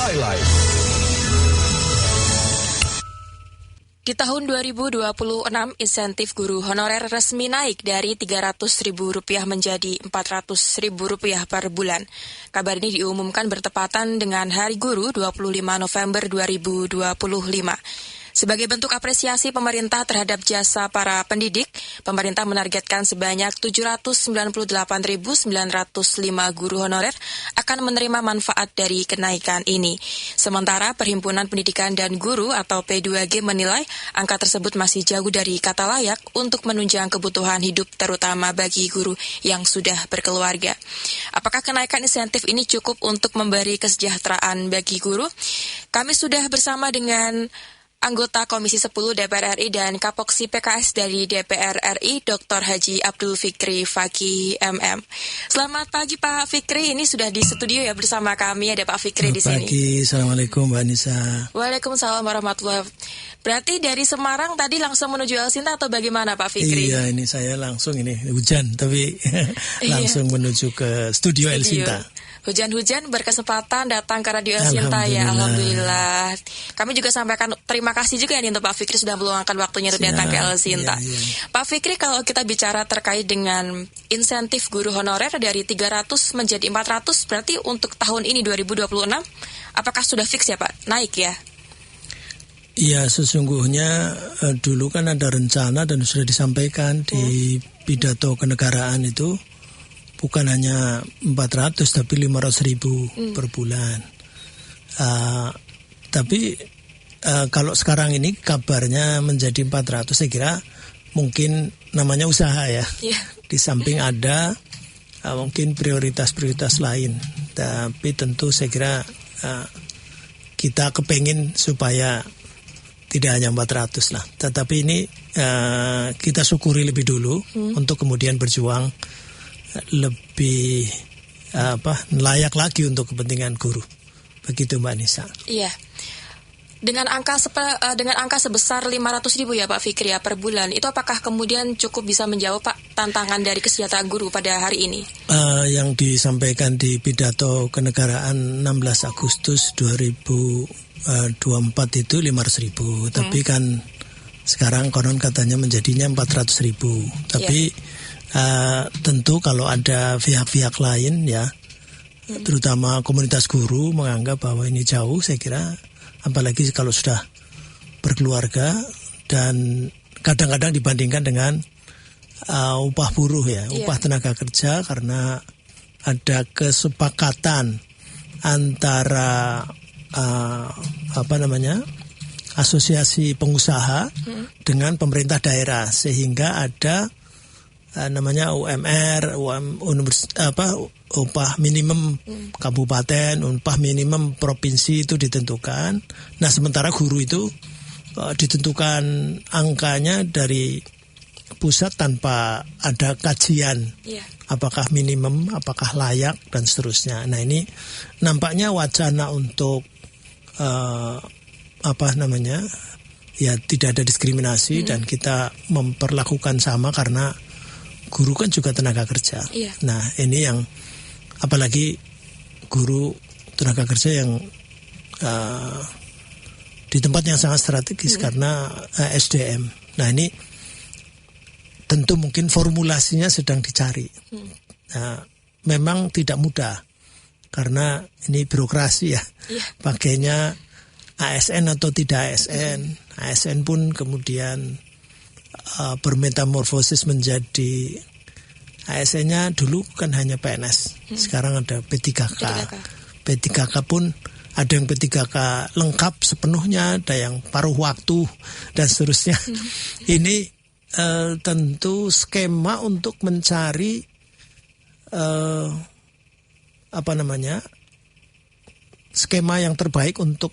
Highlight. Di tahun 2026, insentif guru honorer resmi naik dari Rp300.000 menjadi Rp400.000 per bulan. Kabar ini diumumkan bertepatan dengan Hari Guru 25 November 2025. Sebagai bentuk apresiasi pemerintah terhadap jasa para pendidik, pemerintah menargetkan sebanyak 798.905 guru honorer akan menerima manfaat dari kenaikan ini. Sementara Perhimpunan Pendidikan dan Guru atau P2G menilai angka tersebut masih jauh dari kata layak untuk menunjang kebutuhan hidup terutama bagi guru yang sudah berkeluarga. Apakah kenaikan insentif ini cukup untuk memberi kesejahteraan bagi guru? Kami sudah bersama dengan anggota Komisi 10 DPR RI dan Kapoksi PKS dari DPR RI, Dr. Haji Abdul Fikri Fakih MM. Selamat pagi Pak Fikri, ini sudah di studio ya bersama kami, ada Pak Fikri di sini. Selamat pagi, Assalamualaikum Mbak Nisa. Waalaikumsalam warahmatullahi wabarakatuh. Berarti dari Semarang tadi langsung menuju Elsinta atau bagaimana Pak Fikri? Iya, ini saya langsung hujan, tapi langsung menuju ke studio Elsinta. Hujan-hujan berkesempatan datang ke Radio Elsinta ya, Alhamdulillah. Kami juga sampaikan terima kasih juga ya untuk Pak Fikri sudah meluangkan waktunya untuk datang ke Elsinta. Iya. Pak Fikri, kalau kita bicara terkait dengan insentif guru honorer dari 300 menjadi 400, berarti untuk tahun ini 2026, apakah sudah fix ya Pak? Naik ya? Iya, sesungguhnya dulu kan ada rencana dan sudah disampaikan di pidato kenegaraan itu. Bukan hanya 400 tapi 500.000 per bulan. Tapi kalau sekarang ini kabarnya menjadi 400, saya kira mungkin namanya usaha ya. Di samping ada mungkin prioritas-prioritas lain. Tapi tentu saya kira kita kepengin supaya tidak hanya 400 lah. Tetapi ini kita syukuri lebih dulu untuk kemudian berjuang lebih layak lagi untuk kepentingan guru. Begitu Mbak Nisa. Iya. Dengan angka sebesar 500.000 ya Pak Fikri ya per bulan, itu apakah kemudian cukup bisa menjawab Pak tantangan dari kesejahteraan guru pada hari ini? Yang disampaikan di pidato kenegaraan 16 Agustus 2024 itu 500.000, tapi kan sekarang konon katanya menjadinya 400.000. Tapi tentu kalau ada pihak-pihak lain ya, terutama komunitas guru menganggap bahwa ini jauh, saya kira apalagi kalau sudah berkeluarga dan kadang-kadang dibandingkan dengan upah buruh ya, upah tenaga kerja, karena ada kesepakatan antara asosiasi pengusaha dengan pemerintah daerah, sehingga ada namanya UMR, upah minimum kabupaten, upah minimum provinsi itu ditentukan. Nah, sementara guru itu ditentukan angkanya dari pusat tanpa ada kajian apakah minimum, apakah layak dan seterusnya. Nah, ini nampaknya wacana untuk tidak ada diskriminasi dan kita memperlakukan sama karena guru kan juga tenaga kerja. Nah, ini yang apalagi guru tenaga kerja yang di tempat yang sangat strategis karena SDM. Nah, ini tentu mungkin formulasinya sedang dicari. Nah, memang tidak mudah karena ini birokrasi ya. Pakainya ASN atau tidak ASN. ASN pun kemudian bermetamorfosis menjadi ASN-nya dulu kan hanya PNS, sekarang ada P3K. P3K pun ada yang P3K lengkap sepenuhnya, ada yang paruh waktu dan seterusnya. Ini tentu skema untuk mencari skema yang terbaik untuk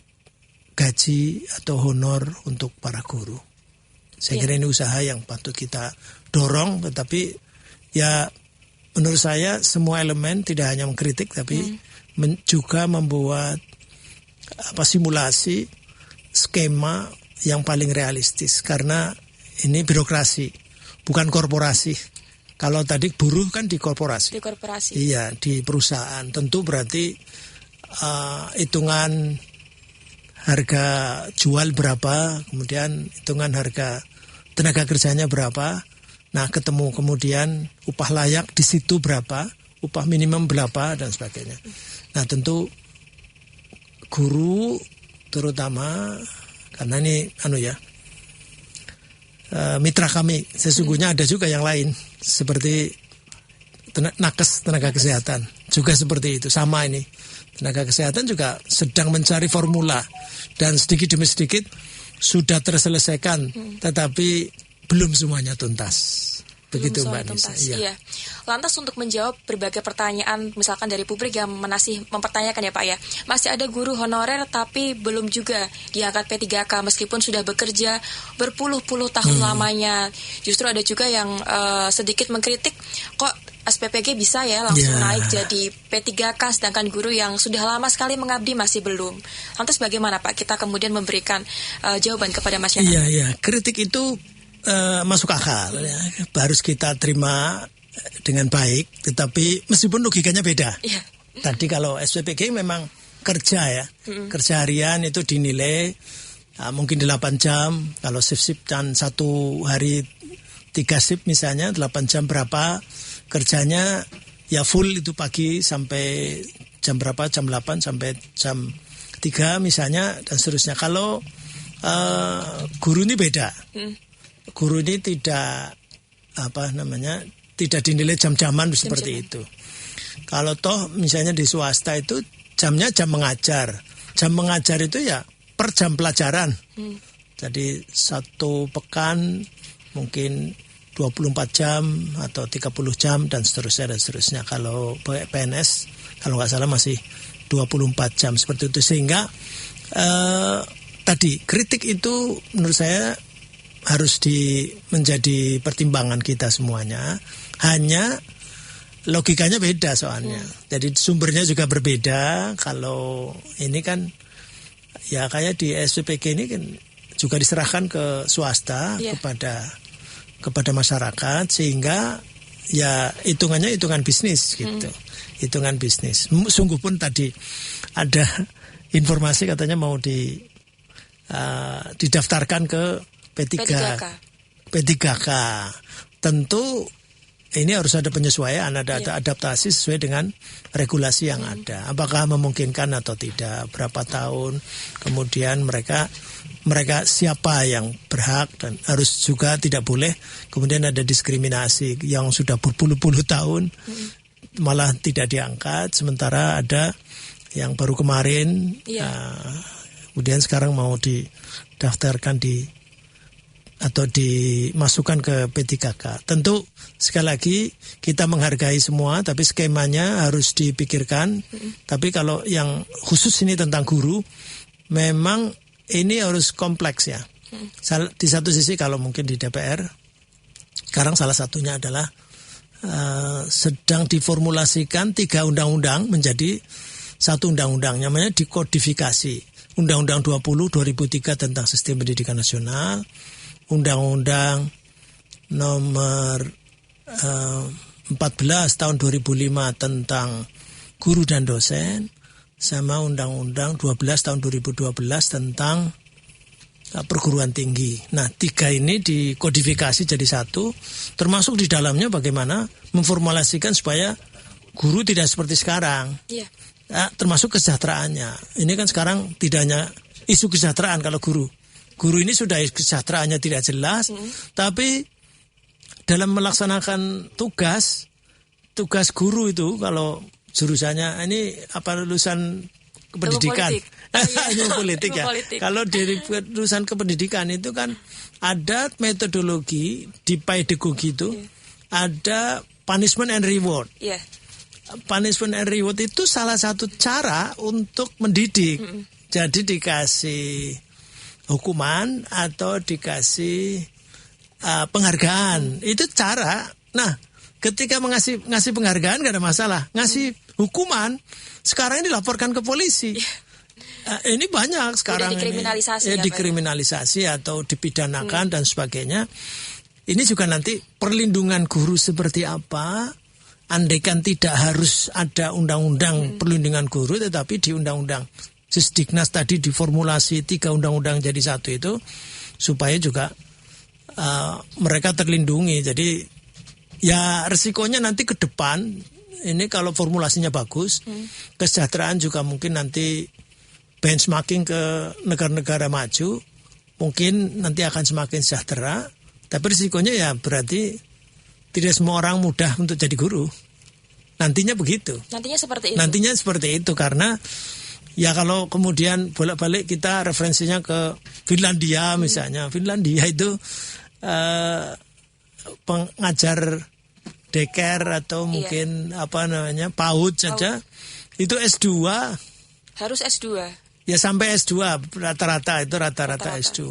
gaji atau honor untuk para guru. Saya kira ini usaha yang patut kita dorong, tetapi ya menurut saya semua elemen tidak hanya mengkritik tapi juga membuat simulasi skema yang paling realistis, karena ini birokrasi bukan korporasi. Kalau tadi buruh kan di korporasi. Di korporasi. Iya, di perusahaan. Tentu berarti hitungan harga jual berapa, kemudian hitungan harga tenaga kerjanya berapa. Nah, ketemu kemudian upah layak di situ berapa, upah minimum berapa dan sebagainya. Nah, tentu guru terutama karena ini mitra kami, sesungguhnya ada juga yang lain seperti nakes tenaga kesehatan juga seperti itu, sama ini. Tenaga kesehatan juga sedang mencari formula dan sedikit demi sedikit sudah terselesaikan, tetapi belum semuanya tuntas. Begitu Mbak Nisa. Iya. Lantas untuk menjawab berbagai pertanyaan misalkan dari publik yang masih mempertanyakan ya Pak ya, masih ada guru honorer tapi belum juga diangkat P3K meskipun sudah bekerja berpuluh-puluh tahun lamanya. Justru ada juga yang sedikit mengkritik, kok SPPG bisa ya langsung naik jadi P3K sedangkan guru yang sudah lama sekali mengabdi masih belum. Lantas bagaimana Pak kita kemudian memberikan jawaban kepada masyarakat? Iya, kritik itu masuk akal ya. Harus kita terima dengan baik, tetapi meskipun logikanya beda. Tadi kalau SPPG memang kerja ya, kerja harian itu dinilai mungkin 8 jam, kalau shift dan satu hari 3 shift misalnya 8 jam berapa kerjanya, ya full itu pagi sampai jam berapa, jam 8 sampai jam 3 misalnya dan seterusnya. Kalau guru ini beda. Guru ini tidak tidak dinilai jam-jaman seperti itu. Kalau toh misalnya di swasta itu jamnya jam mengajar. Jam mengajar itu ya per jam pelajaran. Jadi satu pekan mungkin 24 jam atau 30 jam dan seterusnya. Kalau PNS kalau nggak salah masih 24 jam seperti itu. Sehingga tadi kritik itu menurut saya harus menjadi pertimbangan kita semuanya. Hanya logikanya beda soalnya. Jadi sumbernya juga berbeda. Kalau ini kan ya kayak di SPPG ini kan juga diserahkan ke swasta kepada masyarakat sehingga ya hitungannya hitungan bisnis gitu. Hitungan bisnis. Sungguh pun tadi ada informasi katanya mau didaftarkan ke P3K. Tentu ini harus ada penyesuaian, ada adaptasi sesuai dengan regulasi yang ada. Apakah memungkinkan atau tidak, berapa tahun, kemudian mereka siapa yang berhak dan harus juga tidak boleh kemudian ada diskriminasi yang sudah berpuluh-puluh tahun malah tidak diangkat, sementara ada yang baru kemarin kemudian sekarang mau didaftarkan atau dimasukkan ke P3K. Tentu sekali lagi kita menghargai semua, tapi skemanya harus dipikirkan. Tapi kalau yang khusus ini tentang guru, memang ini harus kompleks ya. Di satu sisi kalau mungkin di DPR, sekarang salah satunya adalah sedang diformulasikan 3 undang-undang menjadi satu undang-undang, namanya dikodifikasi. Undang-Undang 20/2003 tentang Sistem Pendidikan Nasional, Undang-Undang nomor 14 tahun 2005 tentang guru dan dosen, sama Undang-Undang 12 tahun 2012 tentang perguruan tinggi. Nah, 3 ini dikodifikasi jadi satu, termasuk di dalamnya bagaimana memformulasikan supaya guru tidak seperti sekarang. Termasuk kesejahteraannya. Ini kan sekarang tidak hanya isu kesejahteraan kalau guru. Guru ini sudah kesejahteraannya tidak jelas, tapi dalam melaksanakan tugas guru itu kalau jurusannya ini lulusan pendidikan, ilmu politik ya. Kalau dari lulusan kependidikan itu kan ada metodologi di pedagogi itu, ada punishment and reward. Punishment and reward itu salah satu cara untuk mendidik. Jadi dikasih hukuman atau dikasih penghargaan, itu cara. Nah, ketika ngasih penghargaan gak ada masalah, ngasih hukuman sekarang ini dilaporkan ke polisi. Ini banyak sekarang dikriminalisasi atau dipidanakan dan sebagainya. Ini juga nanti perlindungan guru seperti apa andaikan tidak harus ada undang-undang perlindungan guru, tetapi di undang-undang Sisdiknas tadi diformulasi 3 undang-undang jadi satu itu, supaya juga mereka terlindungi. Jadi ya resikonya nanti ke depan, ini kalau formulasinya bagus, kesejahteraan juga mungkin nanti benchmarking ke negara-negara maju, mungkin nanti akan semakin sejahtera. Tapi risikonya ya berarti tidak semua orang mudah untuk jadi guru. Nantinya begitu. Nantinya seperti itu karena ya kalau kemudian bolak-balik kita referensinya ke Finlandia misalnya. Finlandia itu pengajar daycare atau mungkin PAUD saja itu S2. Harus S2. Ya sampai S2 rata-rata S2.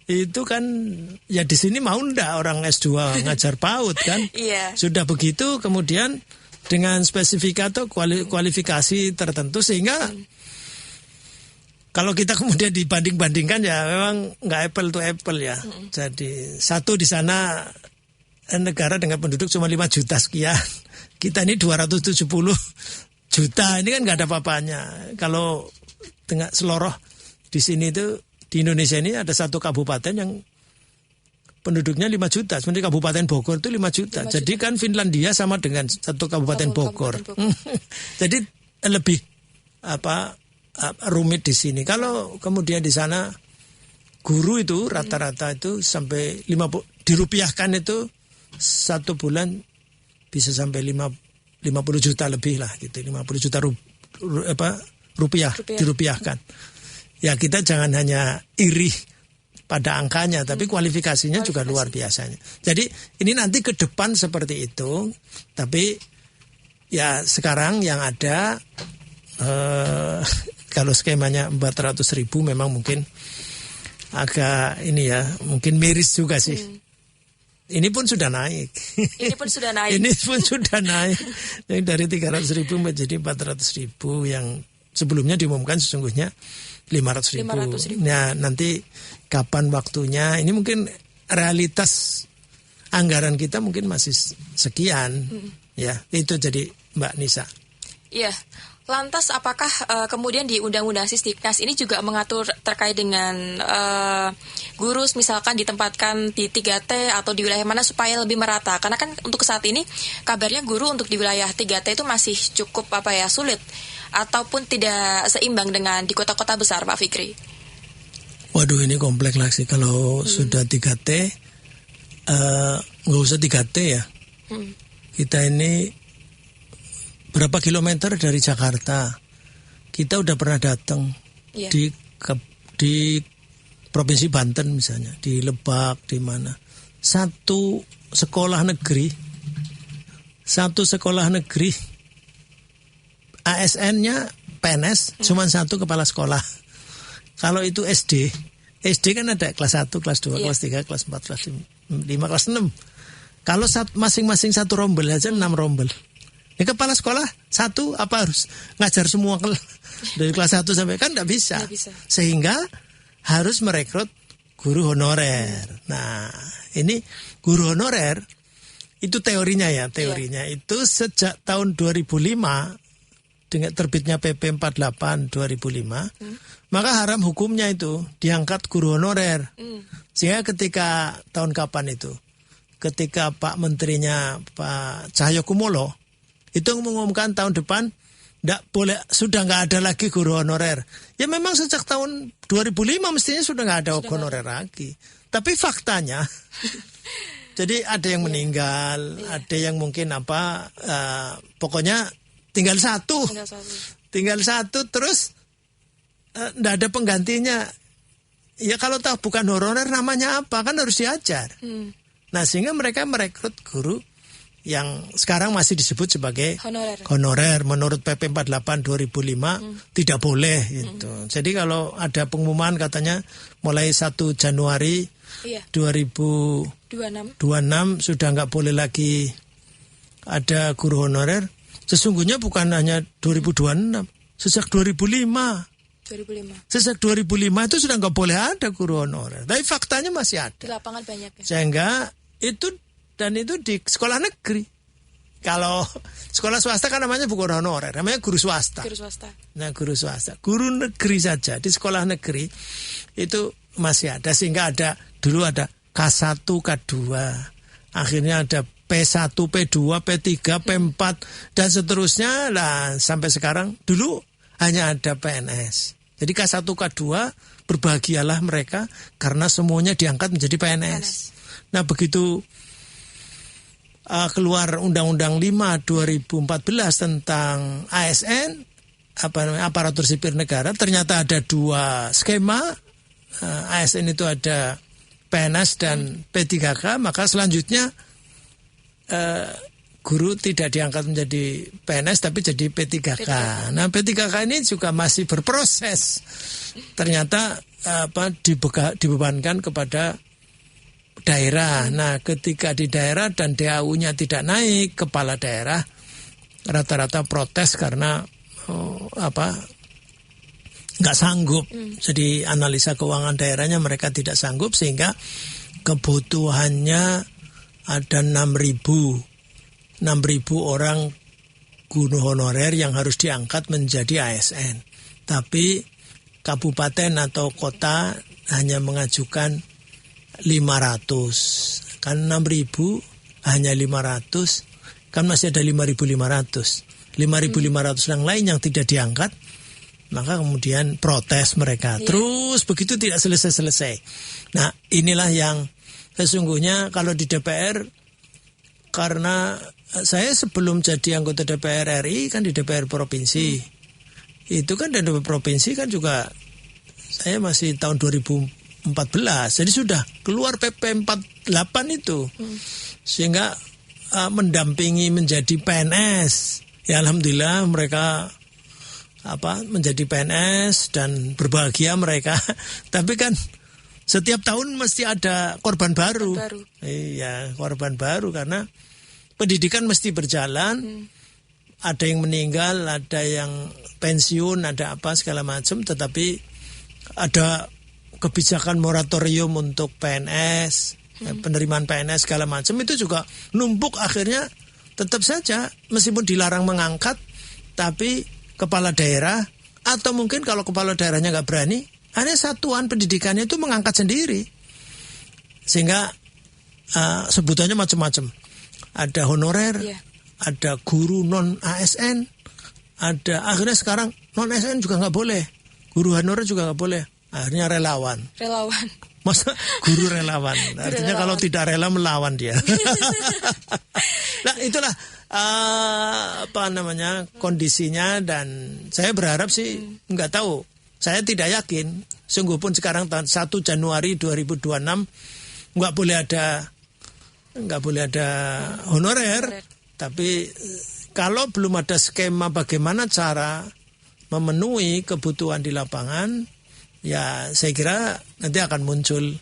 Itu kan ya di sini mau ndak orang S2 ngajar PAUD kan? Iya. Sudah begitu kemudian dengan spesifikasi atau kualifikasi tertentu sehingga kalau kita kemudian dibanding-bandingkan ya memang nggak apple to apple ya. Jadi satu di sana negara dengan penduduk cuma 5 juta sekian. Kita ini 270 juta, ini kan nggak ada apa-apanya. Kalau tengah seloroh di sini itu di Indonesia ini ada satu kabupaten yang penduduknya 5 juta. Sebenarnya Kabupaten Bogor itu 5 juta. Jadi kan Finlandia sama dengan satu Kabupaten Bogor. Jadi lebih rumit di sini. Kalau kemudian di sana guru itu rata-rata itu sampai 50 dirupiahkan itu satu bulan bisa sampai 50 juta lebih lah gitu. 50 juta rupiah dirupiahkan. Ya kita jangan hanya iri pada angkanya, tapi kualifikasinya juga luar biasanya. Jadi ini nanti ke depan seperti itu, tapi ya sekarang yang ada kalau skemanya 400.000 memang mungkin agak ini ya, mungkin miris juga sih. Ini pun sudah naik. Ini pun sudah naik. Yang dari 300.000 menjadi 400.000 yang sebelumnya diumumkan sesungguhnya 500.000. Nah, nanti kapan waktunya? Ini mungkin realitas anggaran kita mungkin masih sekian. Ya, itu jadi Mbak Nisa. Iya. Lantas apakah kemudian di Undang-Undang Sisdiknas ini juga mengatur terkait dengan guru misalkan ditempatkan di 3T atau di wilayah mana supaya lebih merata? Karena kan untuk saat ini kabarnya guru untuk di wilayah 3T itu masih cukup sulit ataupun tidak seimbang dengan di kota-kota besar, Pak Fikri. Waduh, ini kompleks lah sih kalau sudah 3T, nggak usah 3T ya. Kita ini berapa kilometer dari Jakarta, kita udah pernah datang di Provinsi Banten misalnya, di Lebak, di mana. Satu sekolah negeri, ASN-nya PNS, cuma satu kepala sekolah. Kalau itu SD kan ada kelas 1, kelas 2, kelas 3, kelas 4, kelas 5, kelas 6. Kalau masing-masing satu rombel aja 6 rombel. Ya kepala sekolah satu harus ngajar semua dari kelas 1 sampai kan nggak bisa. Sehingga harus merekrut guru honorer. Nah, ini guru honorer itu teorinya itu sejak tahun 2005 dengan terbitnya PP 48 2005, maka haram hukumnya itu diangkat guru honorer. Sehingga ketika tahun kapan itu? Ketika Pak Menterinya Pak Cahyokumolo itu mengumumkan tahun depan sudah nggak ada lagi guru honorer. Ya memang sejak tahun 2005 mestinya sudah nggak ada honorer lagi. Tapi faktanya, jadi ada yang meninggal, ada yang mungkin pokoknya tinggal satu, terus nggak ada penggantinya. Ya kalau tahu bukan honorer namanya apa kan harus diajar. Nah sehingga mereka merekrut guru yang sekarang masih disebut sebagai honorer menurut PP 48 2005 tidak boleh gitu. Jadi kalau ada pengumuman katanya mulai 1 Januari 2026 sudah nggak boleh lagi ada guru honorer. Sesungguhnya bukan hanya 2026, sejak 2005. Sejak 2005 itu sudah nggak boleh ada guru honorer. Tapi faktanya masih ada. Di lapangan banyak ya. Sehingga itu di sekolah negeri. Kalau sekolah swasta kan namanya bukan honorer, namanya guru swasta. Guru swasta. Nah, guru swasta. Guru negeri saja di sekolah negeri itu masih ada, sehingga dulu ada K1, K2. Akhirnya ada P1, P2, P3, P4 dan seterusnya lah sampai sekarang. Dulu hanya ada PNS. Jadi K1, K2 berbahagialah mereka karena semuanya diangkat menjadi PNS. Nah, begitu keluar Undang-Undang 5 2014 tentang ASN, aparatur sipil negara, ternyata ada 2 skema. ASN itu ada PNS dan P3K, maka selanjutnya guru tidak diangkat menjadi PNS tapi jadi P3K. Nah, P3K ini juga masih berproses. Ternyata dibebankan kepada daerah. Nah, ketika di daerah dan DAU-nya tidak naik, kepala daerah rata-rata protes karena nggak sanggup. Jadi analisa keuangan daerahnya mereka tidak sanggup, sehingga kebutuhannya ada 6.000 orang guru honorer yang harus diangkat menjadi ASN. Tapi kabupaten atau kota hanya mengajukan 500. Kan 6.000 hanya 500, kan masih ada 5.500. 5.500 yang lain yang tidak diangkat, maka kemudian protes mereka. Terus begitu tidak selesai-selesai. Nah, inilah yang sesungguhnya kalau di DPR, karena saya sebelum jadi anggota DPR RI kan di DPR provinsi. Itu kan di DPR provinsi kan juga saya masih tahun 2014. Jadi sudah keluar PP 48 itu. Sehingga mendampingi menjadi PNS. Ya, alhamdulillah mereka menjadi PNS dan berbahagia mereka. Tapi kan setiap tahun mesti ada korban baru. Iya, korban baru karena pendidikan mesti berjalan. Ada yang meninggal, ada yang pensiun, ada apa segala macam. Tetapi ada kebijakan moratorium untuk PNS, penerimaan PNS segala macam, itu juga numpuk. Akhirnya tetap saja meskipun dilarang mengangkat, tapi kepala daerah atau mungkin kalau kepala daerahnya nggak berani, hanya satuan pendidikannya itu mengangkat sendiri. Sehingga sebutannya macam-macam. Ada honorer, ada guru non ASN, ada akhirnya sekarang non ASN juga nggak boleh, guru honorer juga nggak boleh. Akhirnya relawan. Masa guru relawan? Artinya kalau tidak rela melawan dia. Nah, itulah kondisinya, dan saya berharap sih nggak tahu. Saya tidak yakin. Sungguh pun sekarang 1 Januari 2026 nggak boleh ada honorer. Tapi kalau belum ada skema bagaimana cara memenuhi kebutuhan di lapangan, ya saya kira nanti akan muncul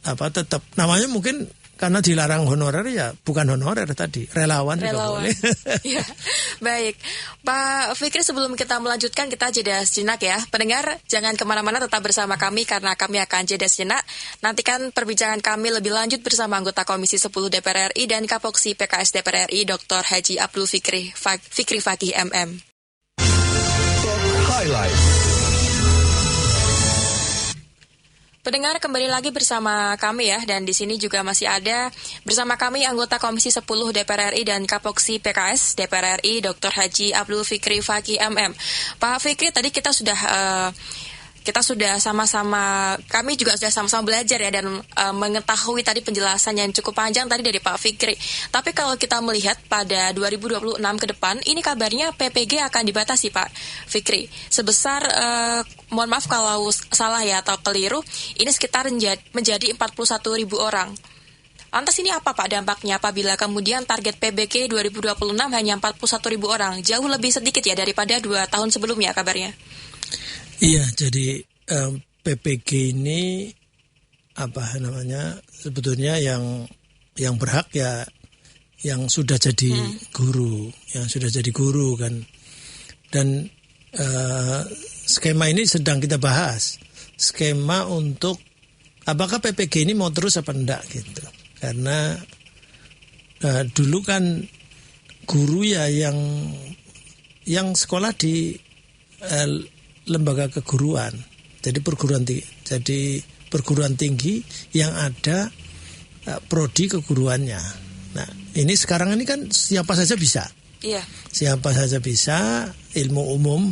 tetap namanya mungkin karena dilarang honorer, ya bukan honorer tadi, relawan. Juga boleh. Ya, baik Pak Fikri, sebelum kita melanjutkan kita jeda sejenak ya. Pendengar jangan kemana-mana, tetap bersama kami karena kami akan jeda sejenak. Nantikan perbincangan kami lebih lanjut bersama anggota Komisi 10 DPR RI dan Kapoksi PKS DPR RI Dr. Haji Abdul Fikri Fakih MM. Highlight. Pendengar, kembali lagi bersama kami ya, dan di sini juga masih ada bersama kami anggota Komisi 10 DPR RI dan Kapoksi PKS DPR RI Dr. Haji Abdul Fikri Fakih MM. Pak Fikri, tadi kita sudah sama-sama, kami juga sudah sama-sama belajar ya, dan mengetahui tadi penjelasan yang cukup panjang tadi dari Pak Fikri. Tapi kalau kita melihat pada 2026 ke depan, ini kabarnya PPG akan dibatasi Pak Fikri. Sebesar, mohon maaf kalau salah ya atau keliru, ini sekitar menjadi 41.000 orang. Lantas ini apa Pak dampaknya apabila kemudian target PBG 2026 hanya 41.000 orang? Jauh lebih sedikit ya daripada 2 tahun sebelumnya kabarnya. Iya, jadi PPG ini sebetulnya yang berhak ya yang sudah jadi guru, kan. Dan skema ini sedang kita bahas. Skema untuk apakah PPG ini mau terus apa enggak gitu. Karena dulu kan guru ya yang sekolah di lembaga keguruan, jadi perguruan tinggi yang ada prodi keguruannya. Nah, ini sekarang ini kan siapa saja bisa. Iya. Siapa saja bisa, ilmu umum,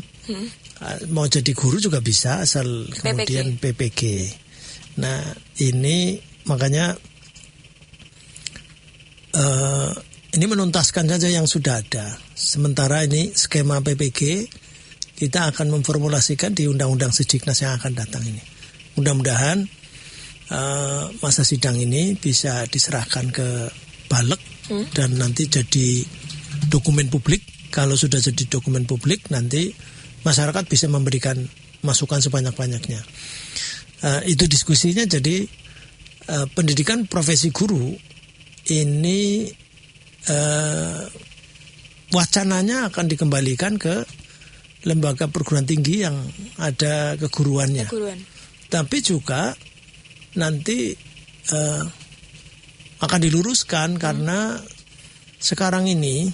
mau jadi guru juga bisa asal kemudian PPG. Nah, ini makanya ini menuntaskan saja yang sudah ada. Sementara ini skema PPG kita akan memformulasikan di Undang-Undang Sejiknas yang akan datang ini. Mudah-mudahan masa sidang ini bisa diserahkan ke Balek dan nanti jadi dokumen publik. Kalau sudah jadi dokumen publik, nanti masyarakat bisa memberikan masukan sebanyak-banyaknya. Itu diskusinya. Jadi pendidikan profesi guru ini wacananya akan dikembalikan ke lembaga perguruan tinggi yang ada keguruannya. Tapi juga nanti akan diluruskan karena sekarang ini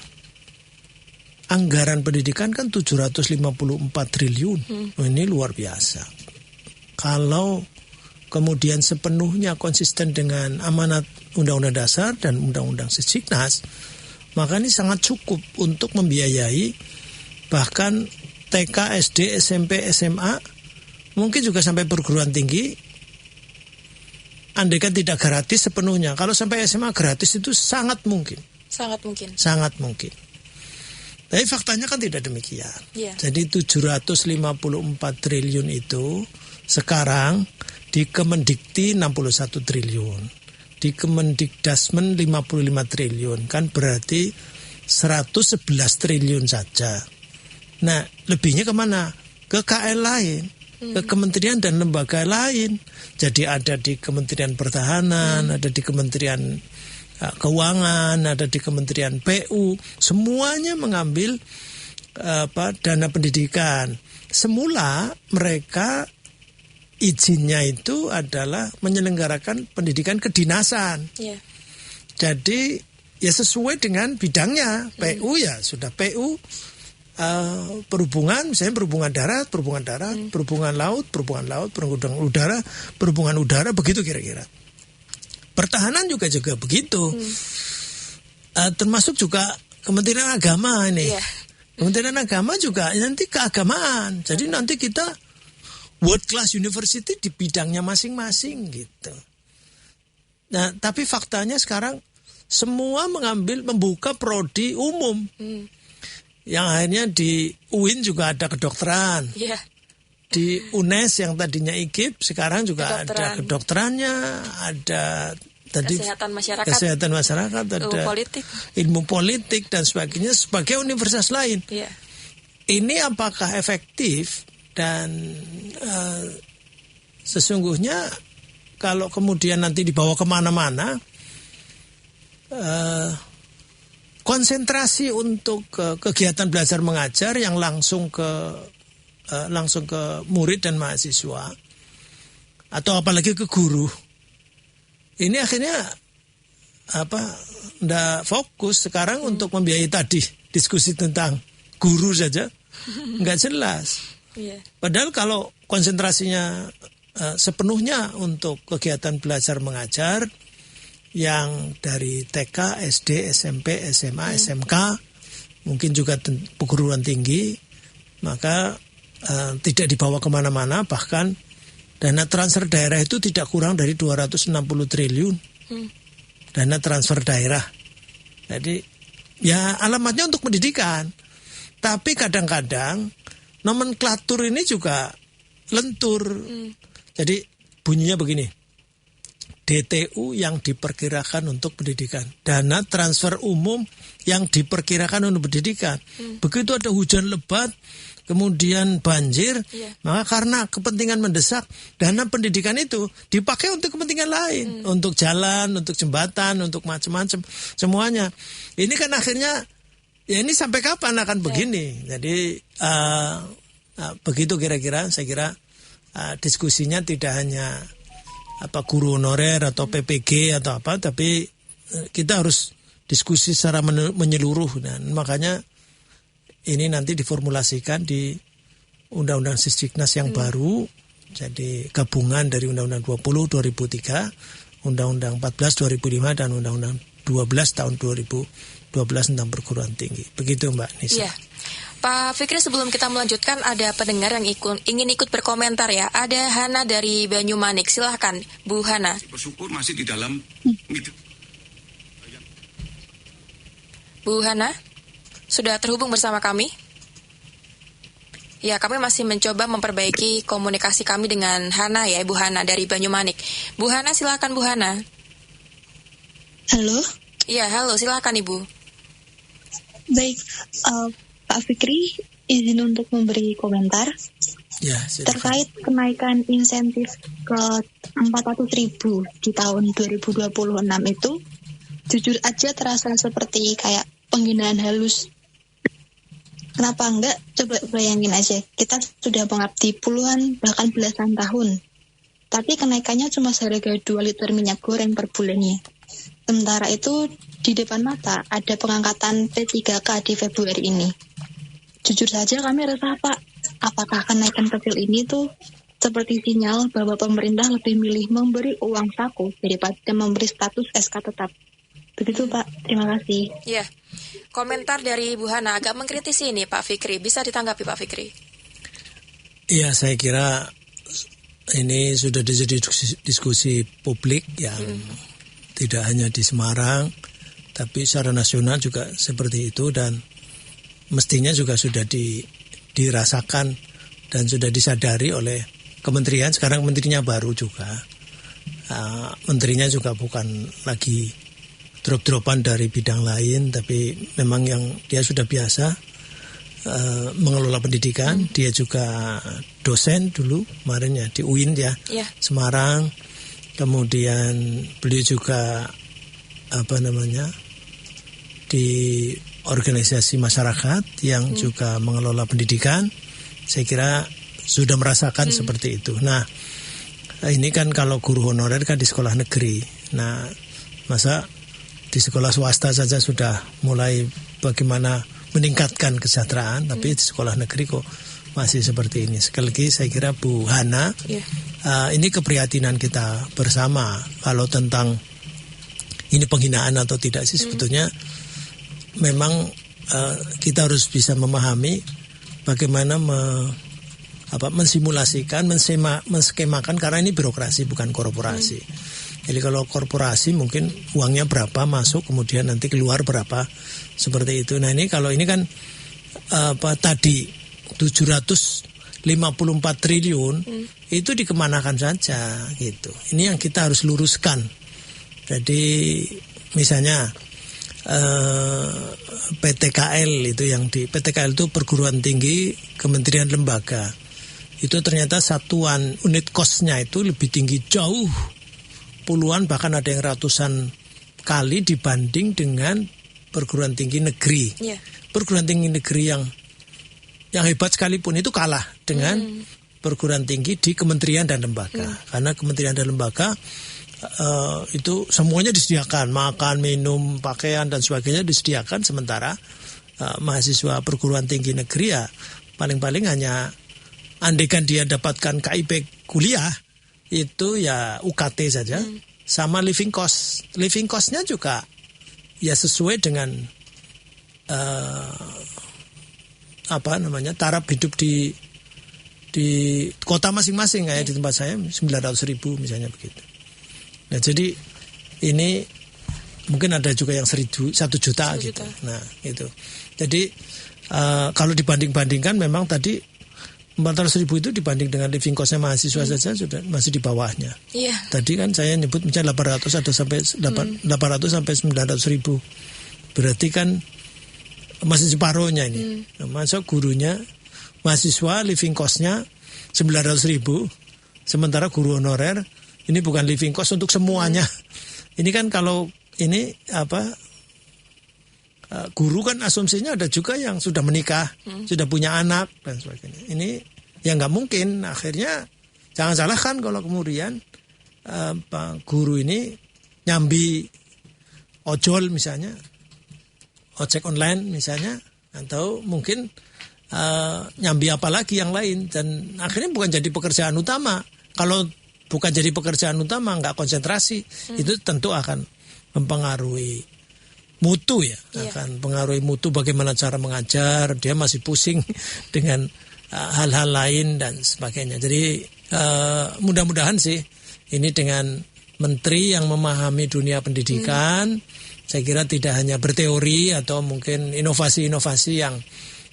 anggaran pendidikan kan 754 triliun. Ini luar biasa. Kalau kemudian sepenuhnya konsisten dengan amanat Undang-Undang Dasar dan Undang-Undang Sejiknas, maka ini sangat cukup untuk membiayai bahkan TK, SD, SMP, SMA, mungkin juga sampai perguruan tinggi. Andaikan tidak gratis sepenuhnya, kalau sampai SMA gratis itu sangat mungkin. Sangat mungkin. Tapi faktanya kan tidak demikian. Jadi 754 triliun itu sekarang di Kemendikti 61 triliun. Di Kemendikdasmen 55 triliun. Kan berarti 111 triliun saja. Nah, lebihnya kemana? Ke KL lain. Ke kementerian dan lembaga lain. Jadi ada di Kementerian Pertahanan, ada di Kementerian Keuangan, ada di Kementerian PU. Semuanya mengambil dana pendidikan. Semula mereka izinnya itu adalah menyelenggarakan pendidikan kedinasan. Jadi ya sesuai dengan bidangnya. PU ya sudah PU. Perhubungan, misalnya perhubungan darat, perhubungan laut, perhubungan udara, begitu kira-kira. Pertahanan juga begitu. Termasuk juga Kementerian Agama ini. Kementerian Agama juga nanti keagamaan. Jadi nanti kita world class university di bidangnya masing-masing gitu. Nah, tapi faktanya sekarang semua membuka prodi umum. Yang akhirnya di UIN juga ada kedokteran. Di UNES yang tadinya IKIP sekarang juga ada kedokterannya, ada tadi kesehatan masyarakat, ada ilmu politik dan sebagainya sebagai universitas lain. Ini apakah efektif dan sesungguhnya kalau kemudian nanti dibawa kemana-mana, konsentrasi untuk kegiatan belajar mengajar yang langsung ke murid dan mahasiswa atau apalagi ke guru, ini akhirnya ndak fokus sekarang untuk membiayai tadi diskusi tentang guru saja nggak jelas. Padahal kalau konsentrasinya sepenuhnya untuk kegiatan belajar mengajar yang dari TK, SD, SMP, SMA, SMK, mungkin juga perguruan tinggi, maka tidak dibawa kemana-mana, bahkan dana transfer daerah itu tidak kurang dari 260 triliun. Dana transfer daerah. Jadi ya alamatnya untuk pendidikan. Tapi kadang-kadang nomenklatur ini juga lentur. Jadi bunyinya begini. DTU yang diperkirakan untuk pendidikan. Dana transfer umum yang diperkirakan untuk pendidikan. Begitu ada hujan lebat, kemudian banjir, maka karena kepentingan mendesak, dana pendidikan itu dipakai untuk kepentingan lain. Untuk jalan, untuk jembatan, untuk macam-macam. Semuanya. Ini kan akhirnya, ya ini sampai kapan akan begini. Jadi begitu kira-kira, saya kira diskusinya tidak hanya guru honorer atau PPG atau apa, tapi kita harus diskusi secara menyeluruh. Dan makanya ini nanti diformulasikan di Undang-Undang Sisdiknas yang baru, jadi gabungan dari Undang-Undang 20 2003, Undang-Undang 14 2005 dan Undang-Undang 12 tahun 2012 tentang perguruan tinggi. Begitu Mbak Nisa. Iya. Pak Fikri, sebelum kita melanjutkan ada pendengar yang ingin ikut berkomentar ya. Ada Hana dari Banyumanik. Silahkan Bu Hana. Bersyukur masih di dalam. Bu Hana, sudah terhubung bersama kami? Ya, kami masih mencoba memperbaiki komunikasi kami dengan Hana ya, Ibu Hana dari Banyumanik. Bu Hana, silakan Bu Hana. Halo. Iya, halo, silakan Ibu. Baik, Pak Fikri, izin untuk memberi komentar. Ya, terkait kenaikan insentif ke 400.000 di tahun 2026 itu, jujur aja terasa seperti kayak penghinaan halus. Kenapa enggak? Coba bayangin aja, kita sudah mengabdi puluhan bahkan belasan tahun, tapi kenaikannya cuma seharga 2 liter minyak goreng per bulannya. Sementara itu di depan mata ada pengangkatan P3K di Februari ini. Jujur saja kami resah Pak, apakah kenaikan kecil ini tuh seperti sinyal bahwa pemerintah lebih milih memberi uang saku daripada memberi status SK tetap. Begitu Pak, terima kasih. Iya. Komentar dari Bu Hana agak mengkritisi ini Pak Fikri. Bisa ditanggapi Pak Fikri? Iya, saya kira ini sudah jadi diskusi publik yang tidak hanya di Semarang, tapi secara nasional juga seperti itu, dan mestinya juga sudah dirasakan dan sudah disadari oleh kementerian. Sekarang menterinya baru juga. Menterinya juga bukan lagi drop-dropan dari bidang lain, tapi memang yang dia sudah biasa mengelola pendidikan. Dia juga dosen dulu kemarin ya di UIN ya, Semarang. Kemudian beliau juga di organisasi masyarakat yang juga mengelola pendidikan. Saya kira sudah merasakan seperti itu. Nah, ini kan kalau guru honorer kan di sekolah negeri. Nah, masa di sekolah swasta saja sudah mulai bagaimana meningkatkan kesejahteraan, tapi di sekolah negeri kok masih seperti ini. Sekali lagi saya kira Bu Hana, ini keprihatinan kita bersama. Kalau tentang ini penghinaan atau tidak sih sebetulnya memang kita harus bisa memahami bagaimana mensimulasikan, menskemakan, karena ini birokrasi bukan korporasi. Jadi kalau korporasi mungkin uangnya berapa masuk, kemudian nanti keluar berapa, seperti itu. Nah ini kalau ini kan tadi 754 triliun itu dikemanakan saja gitu. Ini yang kita harus luruskan. Jadi misalnya PTKL itu PTKL itu perguruan tinggi kementerian lembaga. Itu ternyata satuan unit kosnya itu lebih tinggi jauh, puluhan bahkan ada yang ratusan kali dibanding dengan perguruan tinggi negeri. Perguruan tinggi negeri yang hebat sekalipun itu kalah dengan perguruan tinggi di kementerian dan lembaga. Karena kementerian dan lembaga itu semuanya disediakan, makan, minum, pakaian dan sebagainya disediakan, sementara mahasiswa perguruan tinggi negeri ya paling-paling hanya andaikan dia dapatkan KIP kuliah itu ya UKT saja, sama living cost. Living cost-nya juga ya sesuai dengan taraf hidup di kota masing-masing, kayak di tempat saya 900.000 misalnya begitu. Nah jadi ini mungkin ada juga yang 1 juta gitu. Nah itu. Jadi kalau dibanding-bandingkan memang tadi 400.000 itu dibanding dengan living cost-nya mahasiswa saja sudah masih di bawahnya. Tadi kan saya nyebut misalnya 800 atau sampai 800 sampai 900.000. Berarti kan masih separuhnya ini. Masa gurunya, mahasiswa living cost-nya 900.000, sementara guru honorer ini bukan living cost untuk semuanya. Ini kan kalau ini guru kan asumsinya ada juga yang sudah menikah, sudah punya anak dan sebagainya. Ini yang nggak mungkin. Akhirnya jangan salahkan kalau kemudian guru ini nyambi ojol misalnya ojek online misalnya, atau mungkin nyambi apa lagi yang lain, dan akhirnya bukan jadi pekerjaan utama. Kalau bukan jadi pekerjaan utama, nggak konsentrasi, itu tentu akan mempengaruhi mutu ya, akan pengaruhi mutu, bagaimana cara mengajar, dia masih pusing dengan hal-hal lain dan sebagainya. Jadi mudah-mudahan sih ini dengan menteri yang memahami dunia pendidikan, saya kira tidak hanya berteori atau mungkin inovasi-inovasi yang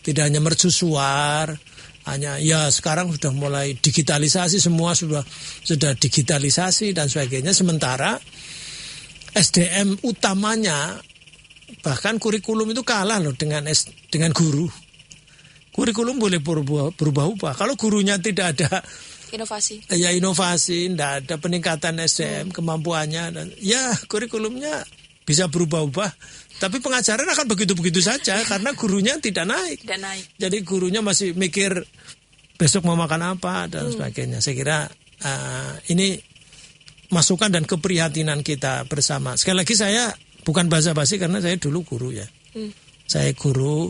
tidak hanya mercusuar, hanya ya sekarang sudah mulai digitalisasi, semua sudah digitalisasi dan sebagainya, sementara SDM utamanya, bahkan kurikulum itu kalah loh dengan guru. Kurikulum boleh berubah-ubah. Kalau gurunya tidak ada inovasi, tidak ada peningkatan SDM kemampuannya, dan ya kurikulumnya bisa berubah-ubah, tapi pengajaran akan begitu-begitu saja karena gurunya tidak naik. Jadi gurunya masih mikir besok mau makan apa dan sebagainya. Saya kira ini masukan dan keprihatinan kita bersama. Sekali lagi saya bukan basa-basi karena saya dulu guru ya. Saya guru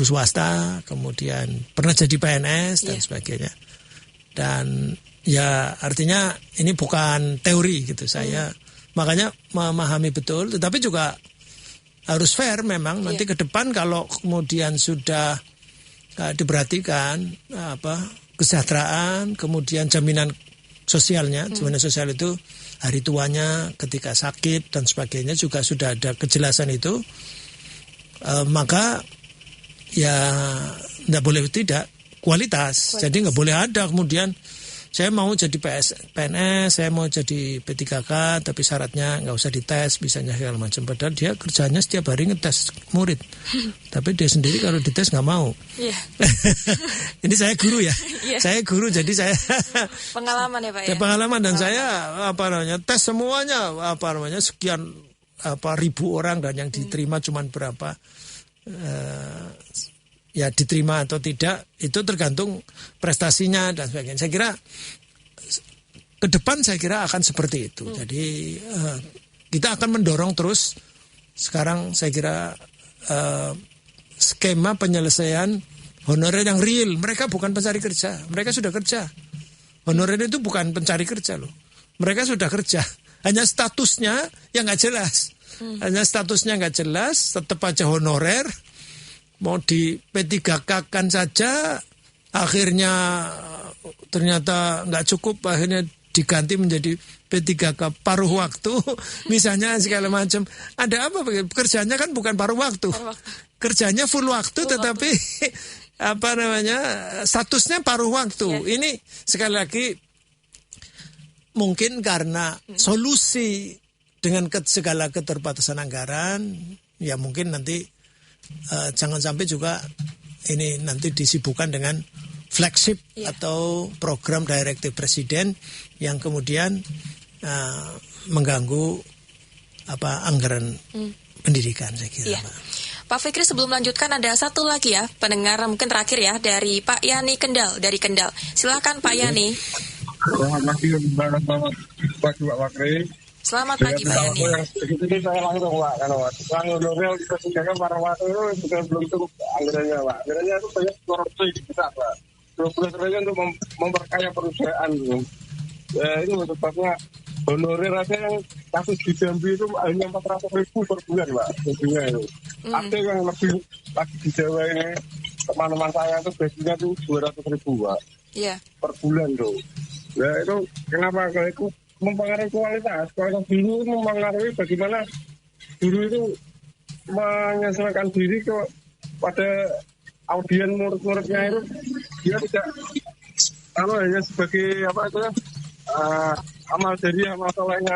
swasta, kemudian pernah jadi PNS dan sebagainya. Dan ya artinya ini bukan teori gitu. Saya makanya memahami betul, tetapi juga harus fair memang. Nanti ke depan kalau kemudian sudah diperhatikan kesejahteraan, kemudian jaminan sosialnya, jaminan sosial itu hari tuanya ketika sakit dan sebagainya juga sudah ada kejelasan itu, maka ya tidak boleh tidak kualitas. Jadi nggak boleh ada kemudian saya mau jadi PNS, saya mau jadi P3K, tapi syaratnya nggak usah dites, bisanya segala macam. Padahal dia kerjanya setiap hari ngetes murid, tapi dia sendiri kalau dites nggak mau. Ini saya guru ya, saya guru, jadi saya pengalaman ya Pak ya. Pengalaman, dan saya tes semuanya sekian ribu orang, dan yang diterima cuma berapa. Ya diterima atau tidak itu tergantung prestasinya dan sebagainya. Saya kira ke depan saya kira akan seperti itu. Jadi kita akan mendorong terus. Sekarang saya kira skema penyelesaian honorer yang real. Mereka bukan pencari kerja, mereka sudah kerja. Honorer itu bukan pencari kerja loh. Mereka sudah kerja. Hanya statusnya yang nggak jelas. Hanya statusnya nggak jelas, tetap aja honorer. Mau di P3K-kan saja, akhirnya ternyata nggak cukup, akhirnya diganti menjadi P3K paruh waktu, misalnya segala macam. Ada apa? Kerjanya kan bukan paruh waktu, kerjanya full waktu, tetapi statusnya paruh waktu. Ini sekali lagi mungkin karena solusi dengan segala keterbatasan anggaran, ya mungkin nanti jangan sampai juga ini nanti disibukkan dengan flagship atau program direktif presiden yang kemudian mengganggu anggaran pendidikan, saya kira. Pak Fikri, sebelum melanjutkan ada satu lagi ya pendengar mungkin terakhir ya dari Pak Yani Kendal dari Kendal. Silakan Pak Yani. Selamat pagi Pak Fikri. Selamat pagi Pak Yani. Ini saya langsung Pak, kalau honornya kita sediakan para waktu itu sudah belum cukup anggarannya Pak. Anggarannya itu banyak korupsi kita Pak. 12 triliun untuk memperkaya perusahaan. Ya ini sebabnya honorer aja yang kasus di Jambi itu hanya 400.000 per bulan Pak. Gajinya itu. Ada yang lebih lagi di Jawa ini, teman-teman saya itu gajinya itu 200.000 Pak. Per bulan tuh. Ya itu kenapa kalau itu mempengaruhi kualitas guru itu mempengaruhi bagaimana guru itu menyesuaikan diri pada audien murid-muridnya itu. Dia tidak hanya sebagai amal jariah, amal solehnya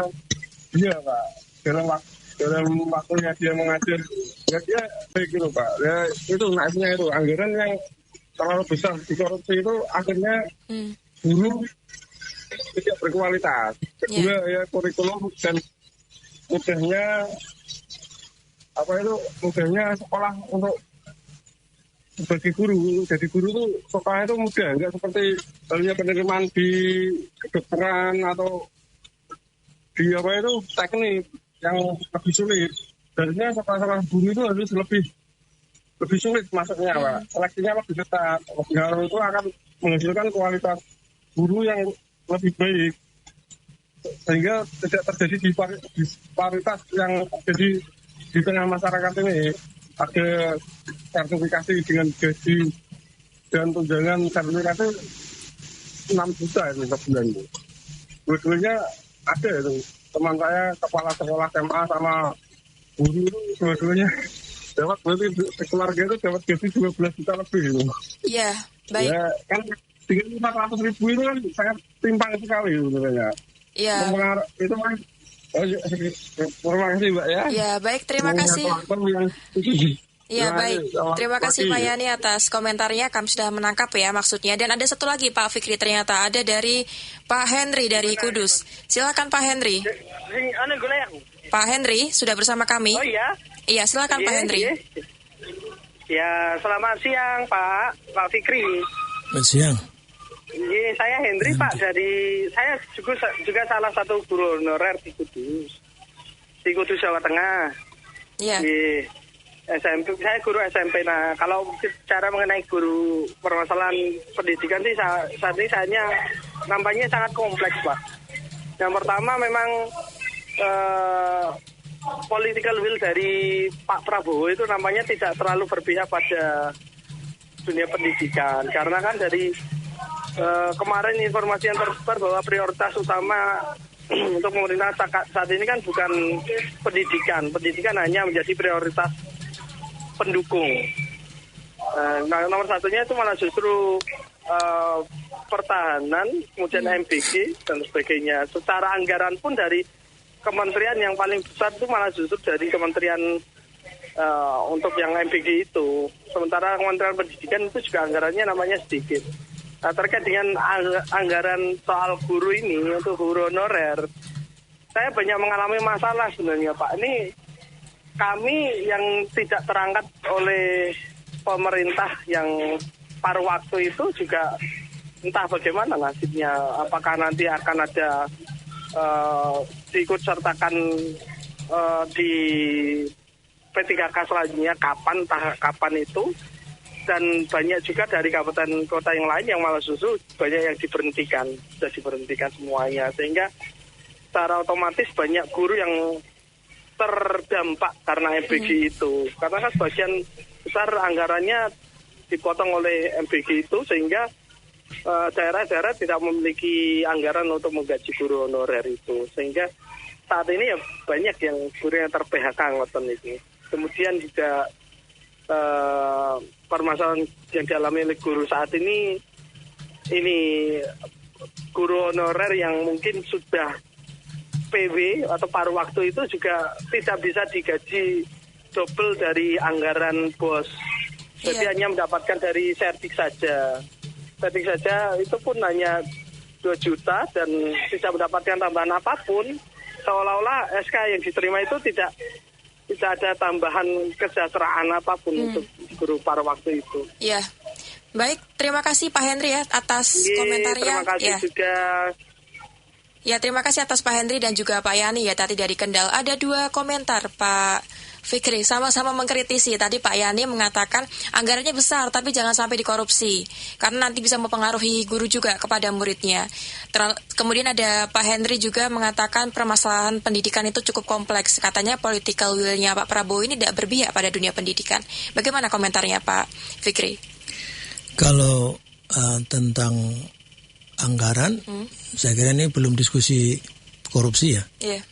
dia Pak, dalam waktunya dia mengajar ya dia baik gitu Pak. Ya itu naiknya itu anggaran yang terlalu besar dikorupsi itu akhirnya guru tidak berkualitas. Kedua ya kurikulum dan mudahnya sekolah untuk sebagai guru. Jadi guru itu sekolah itu mudah, nggak seperti halnya penerimaan di kedokteran atau di teknik yang lebih sulit. Sebenarnya sekolah-sekolah guru itu harus lebih sulit masuknya, Pak. Seleksinya lebih ketat. Lebih harus itu akan menghasilkan kualitas guru yang lebih baik. Sehingga tidak terjadi disparitas yang terjadi di tengah masyarakat ini. Ada sertifikasi dengan gaji dan tunjangan sertifikasi 6 juta itu sebulan itu. Dua-duanya ada itu. Teman saya kepala sekolah SMA sama guru itu dua-duanya dapat, berarti keluarga itu dapat gaji 12 juta lebih itu. Iya, baik. Ya kan dengan 400.000 itu kan sangat timpang sekali sebenarnya. Iya. Itu kan. Terima kasih Mbak ya. Ya baik, terima kasih. Ya baik, terima kasih Pak Yani atas komentarnya. Kami sudah menangkap ya maksudnya. Dan ada satu lagi Pak Fikri, ternyata ada dari Pak Henry dari Kudus. Silakan Pak Henry. Pak Henry sudah bersama kami. Oh iya. Iya, silakan Pak Henry. Ya, selamat siang Pak Fikri. Selamat siang. Iya, saya Henry Pak, saya juga salah satu guru honorer di Kudus Jawa Tengah. Iya. Di SMP, saya guru SMP. Nah, kalau bicara mengenai guru permasalahan pendidikan sih saat ini nampaknya sangat kompleks Pak. Yang pertama memang political will dari Pak Prabowo itu nampaknya tidak terlalu berpihak pada dunia pendidikan, karena kan dari kemarin informasi yang tersebar bahwa prioritas utama untuk pemerintah saat ini kan bukan pendidikan hanya menjadi prioritas pendukung. Nah, nomor satunya itu malah justru pertahanan, kemudian MBG dan sebagainya. Secara anggaran pun dari kementerian yang paling besar itu malah justru dari kementerian untuk yang MBG itu. Sementara Kementerian Pendidikan itu juga anggarannya namanya sedikit. Nah, terkait dengan anggaran soal guru ini untuk guru honorer, saya banyak mengalami masalah sebenarnya Pak. Ini kami yang tidak terangkat oleh pemerintah yang paruh waktu itu juga entah bagaimana nasibnya. Apakah nanti akan ada diikut sertakan di P3K selanjutnya kapan itu. Dan banyak juga dari kabupaten kota yang lain yang malah justru banyak yang sudah diberhentikan semuanya. Sehingga secara otomatis banyak guru yang terdampak karena MBG itu. Karena kan sebagian besar anggarannya dipotong oleh MBG itu, sehingga daerah-daerah tidak memiliki anggaran untuk menggaji guru honorer itu. Sehingga saat ini ya banyak yang guru yang ter-PHK ngoten itu. Kemudian juga permasalahan yang dialami oleh guru saat ini guru honorer yang mungkin sudah PW atau paruh waktu itu juga tidak bisa digaji double dari anggaran BOS. Jadi hanya mendapatkan dari sertik saja. Sertik saja itu pun hanya 2 juta dan tidak mendapatkan tambahan apapun. Seolah-olah SK yang diterima itu tidak ada tambahan kesejahteraan apapun untuk guru paruh waktu itu. Iya. Baik, terima kasih Pak Henry ya atas komentarnya. Terima kasih juga. Ya, terima kasih atas Pak Henry dan juga Pak Yani ya tadi dari Kendal. Ada 2 komentar Pak Fikri, sama-sama mengkritisi. Tadi Pak Yani mengatakan anggarannya besar tapi jangan sampai dikorupsi karena nanti bisa mempengaruhi guru juga kepada muridnya. Kemudian ada Pak Henry juga mengatakan permasalahan pendidikan itu cukup kompleks. Katanya political will-nya Pak Prabowo ini tidak berpihak pada dunia pendidikan. Bagaimana komentarnya Pak Fikri? Kalau tentang anggaran, saya kira ini belum diskusi korupsi ya. Iya.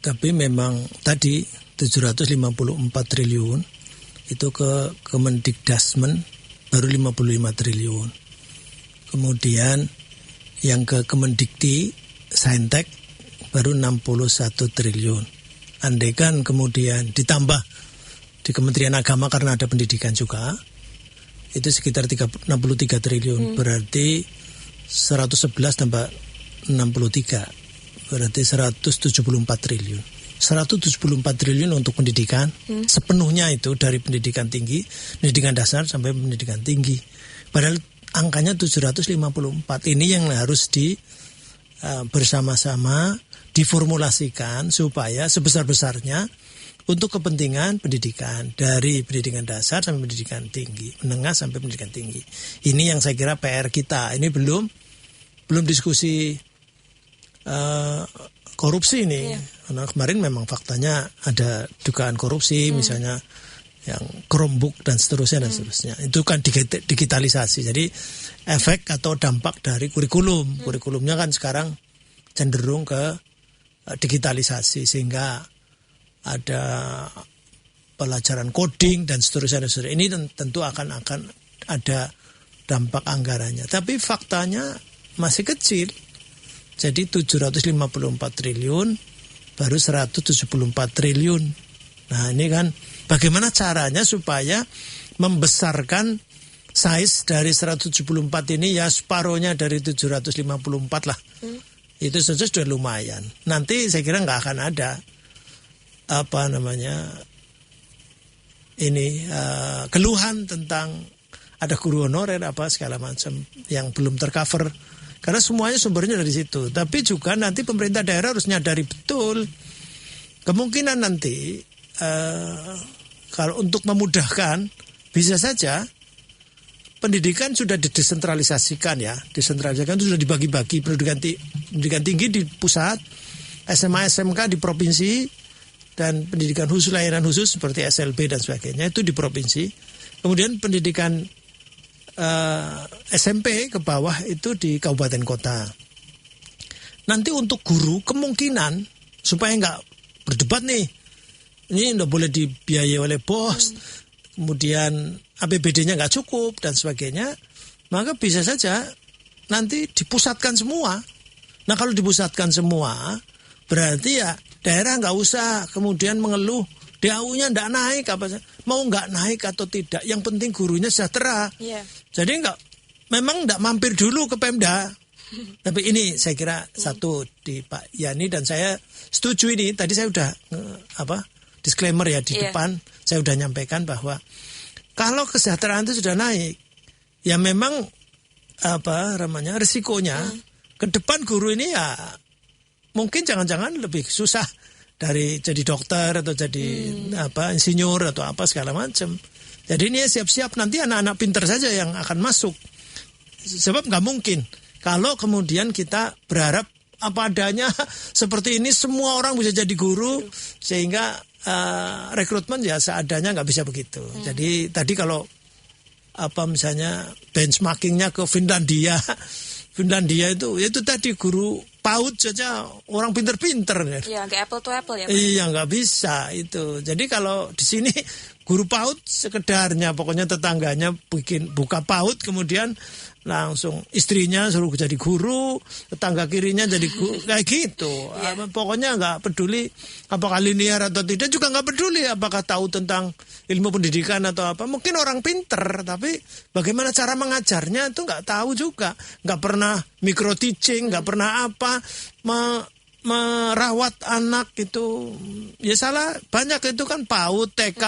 Tapi memang tadi 754 triliun itu ke Kemendikdasmen baru 55 triliun. Kemudian yang ke Kemendikti Saintek baru 61 triliun. Andaikan kemudian ditambah di Kementerian Agama karena ada pendidikan juga, itu sekitar 63 triliun. Berarti 111 tambah 63 berarti 174 triliun. 174 triliun untuk pendidikan, sepenuhnya itu dari pendidikan tinggi, pendidikan dasar sampai pendidikan tinggi. Padahal angkanya 754. Ini yang harus bersama-sama diformulasikan supaya sebesar-besarnya untuk kepentingan pendidikan dari pendidikan dasar sampai pendidikan tinggi, menengah sampai pendidikan tinggi. Ini yang saya kira PR kita. Ini belum diskusi korupsi nih. Karena kemarin memang faktanya ada dugaan korupsi, misalnya yang Chromebook dan seterusnya dan seterusnya. Itu kan digitalisasi. Jadi efek atau dampak dari kurikulum. Kurikulumnya kan sekarang cenderung ke digitalisasi sehingga ada pelajaran coding dan seterusnya dan seterusnya. Ini tentu akan ada dampak anggarannya. Tapi faktanya masih kecil. Jadi 754 triliun baru 174 triliun. Nah, ini kan bagaimana caranya supaya membesarkan size dari 174 ini ya separuhnya dari 754 lah. Itu saja sudah lumayan. Nanti saya kira nggak akan ada keluhan tentang ada guru honorer apa segala macam yang belum tercover. Karena semuanya sumbernya dari situ. Tapi juga nanti pemerintah daerah harus nyadari betul kemungkinan nanti kalau untuk memudahkan bisa saja pendidikan sudah didesentralisasikan ya. Desentralisasikan itu sudah dibagi-bagi pendidikan tinggi di pusat, SMA SMK di provinsi, dan pendidikan khusus layanan khusus seperti SLB dan sebagainya itu di provinsi. Kemudian pendidikan SMP ke bawah itu di kabupaten kota. Nanti untuk guru kemungkinan supaya nggak berdebat nih, ini nggak boleh dibiayai oleh bos, kemudian APBD-nya nggak cukup dan sebagainya, maka bisa saja nanti dipusatkan semua. Nah kalau dipusatkan semua, berarti ya daerah nggak usah kemudian mengeluh DAU-nya nggak naik, mau nggak naik atau tidak, yang penting gurunya sejahtera. Jadi memang nggak mampir dulu ke Pemda. Tapi ini saya kira satu di Pak Yani dan saya setuju ini. Tadi saya udah disclaimer ya di depan, saya udah nyampaikan bahwa kalau kesejahteraan itu sudah naik, ya memang risikonya ke depan guru ini ya mungkin jangan-jangan lebih susah dari jadi dokter atau jadi insinyur atau apa segala macam. Jadi ini siap-siap nanti anak-anak pinter saja yang akan masuk. Sebab nggak mungkin kalau kemudian kita berharap apa adanya seperti ini semua orang bisa jadi guru sehingga rekrutmen ya seadanya nggak bisa begitu. Jadi tadi kalau misalnya benchmarkingnya ke Finlandia itu tadi guru PAUD saja orang pinter-pinter. Iya, nggak apple to apple ya Pak? Iya, nggak bisa itu. Jadi kalau di sini guru PAUD sekedarnya, pokoknya tetangganya buka PAUD, kemudian langsung istrinya suruh jadi guru, tetangga kirinya jadi guru, kayak gitu. Pokoknya nggak peduli apakah linear atau tidak, juga nggak peduli apakah tahu tentang ilmu pendidikan atau apa. Mungkin orang pinter, tapi bagaimana cara mengajarnya itu nggak tahu juga. Nggak pernah micro teaching, nggak pernah merawat anak itu. Ya salah, banyak itu kan PAUD, TK,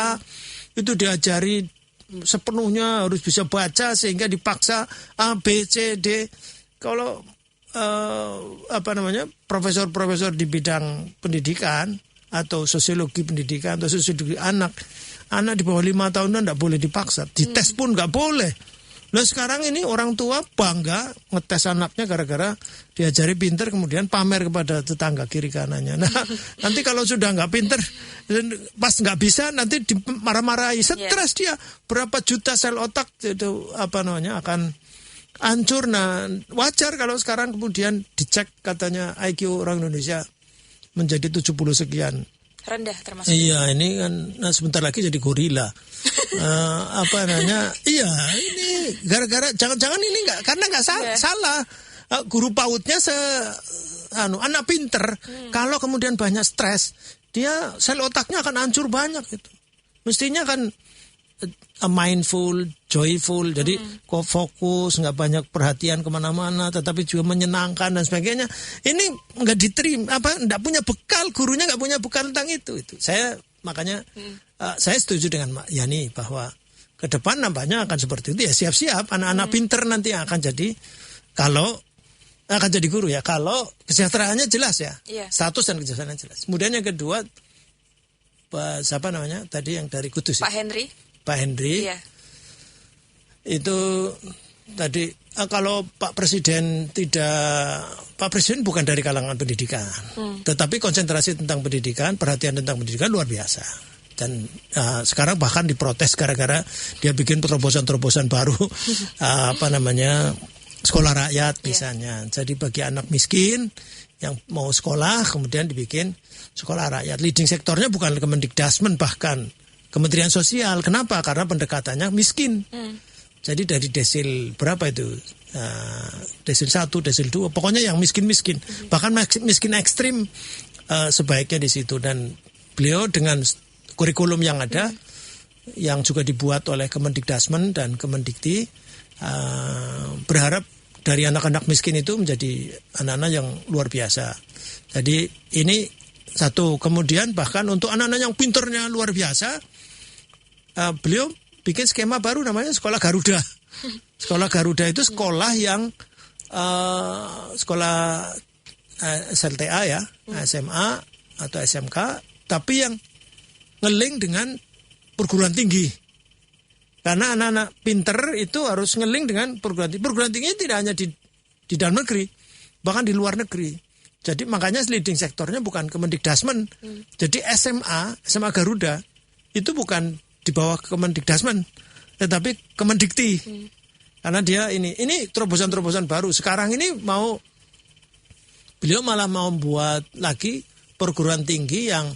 itu diajari sepenuhnya harus bisa baca sehingga dipaksa A, B, C, D. Kalau profesor-profesor di bidang pendidikan atau sosiologi pendidikan atau sosiologi anak di bawah 5 tahun tidak boleh dipaksa, dites pun nggak boleh. Nah sekarang ini orang tua bangga ngetes anaknya gara-gara diajari pinter kemudian pamer kepada tetangga kiri kanannya. Nah nanti kalau sudah nggak pinter, pas nggak bisa nanti dimarah-marahi, stres dia, berapa juta sel otak itu akan hancur. Nah wajar kalau sekarang kemudian dicek katanya IQ orang Indonesia menjadi 70 sekian. Rendah termasuk. Iya, ini kan sebentar lagi jadi gorila. Iya, ini gara-gara jangan-jangan ini karena nggak salah. Guru PAUD-nya anak pinter. Kalau kemudian banyak stres, dia sel otaknya akan hancur banyak gitu. Mestinya kan mindful, joyful, jadi kok fokus, nggak banyak perhatian kemana-mana, tetapi juga menyenangkan dan sebagainya. Ini nggak diterima, nggak punya bekal, gurunya nggak punya bekal tentang itu. Saya makanya saya setuju dengan Mbak Yani bahwa ke depan nampaknya akan seperti itu. Ya siap-siap anak-anak pinter nanti akan jadi guru ya. Kalau kesejahteraannya jelas ya, status dan kesejahteraannya jelas. Kemudian yang kedua, siapa namanya tadi yang dari Kudus? Pak Henry. Pak Henry. Iya. Itu tadi kalau Pak Presiden bukan dari kalangan pendidikan, tetapi konsentrasi tentang pendidikan, perhatian tentang pendidikan luar biasa. Dan sekarang bahkan diprotes gara-gara dia bikin terobosan-terobosan baru, sekolah rakyat misalnya. Jadi bagi anak miskin yang mau sekolah kemudian dibikin sekolah rakyat. Leading sektornya bukan Kemendikdasmen, bahkan Kementerian Sosial. Kenapa? Karena pendekatannya miskin. Jadi dari desil berapa itu? Desil 1, desil 2, pokoknya yang miskin-miskin. Bahkan miskin ekstrim sebaiknya di situ. Dan beliau dengan kurikulum yang ada, yang juga dibuat oleh Kemendikdasmen dan Kemendikti, berharap dari anak-anak miskin itu menjadi anak-anak yang luar biasa. Jadi ini satu. Kemudian bahkan untuk anak-anak yang pinternya luar biasa, beliau bikin skema baru namanya Sekolah Garuda. Sekolah Garuda itu sekolah yang sekolah SLTA ya, SMA atau SMK, tapi yang ngeling dengan perguruan tinggi. Karena anak-anak pinter itu harus ngeling dengan perguruan tinggi. Perguruan tinggi tidak hanya di dalam negeri, bahkan di luar negeri. Jadi makanya leading sektornya bukan Kemendikdasmen. Jadi SMA Garuda itu bukan di bawah Kemendikdasmen, tetapi Kemendikti. Karena dia ini terobosan-terobosan baru. Sekarang ini beliau malah mau buat lagi perguruan tinggi yang